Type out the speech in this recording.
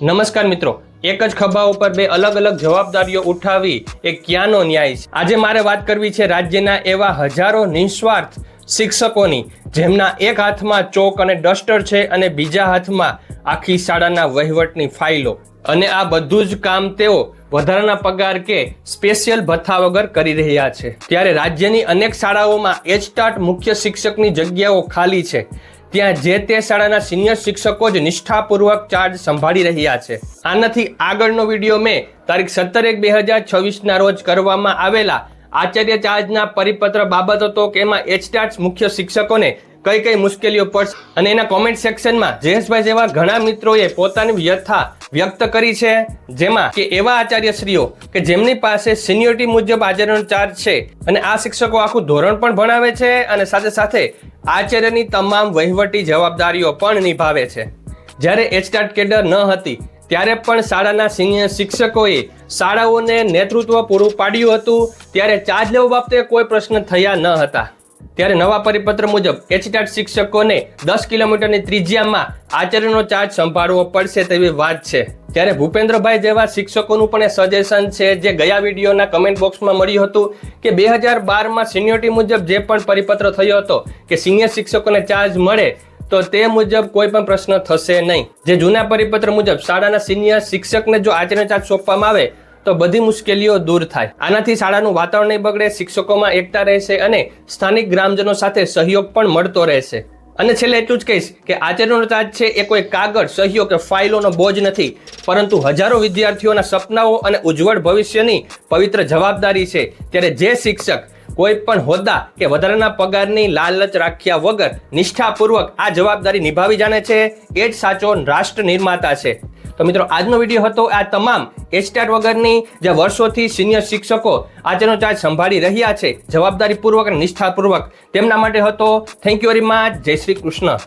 નમસ્કાર મિત્રો, એક જ ખભા ઉપર બે અલગ અલગ જવાબદારીઓ ઉઠાવી એ ક્યાંનો ન્યાય છે? આજે મારે વાત કરવી છે રાજ્યના એવા હજારો નિસ્વાર્થ શિક્ષકોની જેમના એક હાથમાં ચોક અને ડસ્ટર છે અને બીજા હાથમાં આખી શાળાના વહીવટની ફાઇલો, અને આ બધું જ કામ તેઓ વધારાના પગાર કે સ્પેશિયલ ભથ્થા વગર કરી રહ્યા છે. ત્યારે રાજ્યની અનેક શાળાઓમાં એચટાટ મુખ્ય શિક્ષકની જગ્યાઓ ખાલી છે. ત્યાં જે તે શાળાના સિનિયર શિક્ષકો જ નિષ્ઠાપૂર્વક ચાર્જ સંભાળી રહ્યા છે. આનાથી આગળનો વિડીયો મેં તારીખ 17/1/2026ના રોજ કરવામાં આવેલા આચાર્ય ચાર્જના પરિપત્ર બાબત હતો કે એમાં એચટાટ મુખ્ય શિક્ષકોને કઈ કઈ મુશ્કેલીઓ પડશે, અને એના કોમેન્ટ સેક્શનમાં જયેશભાઈ જેવા ઘણા મિત્રોએ પોતાની વ્યથા વ્યક્ત કરી છે. જેમાં કે એવા આચાર્યશ્રીઓ કે જેમની પાસે સિનિયોરિટી મુજબ આચાર્યનો ચાર્જ છે અને આ શિક્ષકો આખું ધોરણ પણ ભણાવે છે અને સાથે સાથે આચાર્યની તમામ વહીવટી જવાબદારીઓ પણ નિભાવે છે. જ્યારે એચટાટ કેડર ન હતી ત્યારે પણ શાળાના સિનિયર શિક્ષકોએ શાળાઓને નેતૃત્વ પૂરું પાડ્યું હતું. ત્યારે ચાર્જ લેવા બાબતે કોઈ પ્રશ્ન થયા ન હતા. ત્યારે નવા પરિપત્ર મુજબ એચટાટ શિક્ષકોને 10 કિલોમીટરની ત્રિજ્યામાં આચાર્યનો ચાર્જ સંભાળવો પડશે તેવી વાત છે. ત્યારે ભૂપેન્દ્રભાઈ જેવા શિક્ષકોનું પણ સજેશન છે, જે ગયા વિડીયોના કમેન્ટ બોક્સમાં મળ્યું હતું કે 2012માં સિનિયોરિટી મુજબ જે પણ પરિપત્ર થયો હતો કે સિનિયર શિક્ષકોને ચાર્જ મળે તો તે મુજબ કોઈ પણ પ્રશ્ન થશે નહીં. જે જૂના પરિપત્ર મુજબ શાળાના સિનિયર શિક્ષકને જો આચાર્યનો ચાર્જ સોંપવામાં આવે તો બધી મુશ્કેલીઓ દૂર થાય. આનાથી શાળાનું વાતાવરણ નહીં બગડે, શિક્ષકોમાં એકતા રહેશે અને સ્થાનિક ગ્રામજનો સાથે સહયોગ પણ મળતો રહેશે. અને છેલ્લે એટલું જ કહીશ કે આચાર્યનો ચાર્જ છે એ કોઈ કાગળ, સહયોગ કે ફાઇલોનો બોજ નથી, પરંતુ હજારો વિદ્યાર્થીઓના સપનાઓ અને ઉજ્જવળ ભવિષ્યની પવિત્ર જવાબદારી છે. ત્યારે જે શિક્ષક કોઈ પણ હોદ્દા કે વધારાના પગારની લાલચ રાખ્યા વગર નિષ્ઠાપૂર્વક આ જવાબદારી નિભાવી જાણે છે એ જ સાચો રાષ્ટ્ર નિર્માતા છે. તો મિત્રો, આજનો વિડીયો હતો આ તમામ એચટાટ વગરની જે વર્ષોથી સિનિયર શિક્ષકો આચાર્યનો ચાર્જ સંભાળી રહ્યા છે જવાબદારીપૂર્વક અને નિષ્ઠાપૂર્વક, તેમના માટે હતો. Thank you very much. જય શ્રી કૃષ્ણ.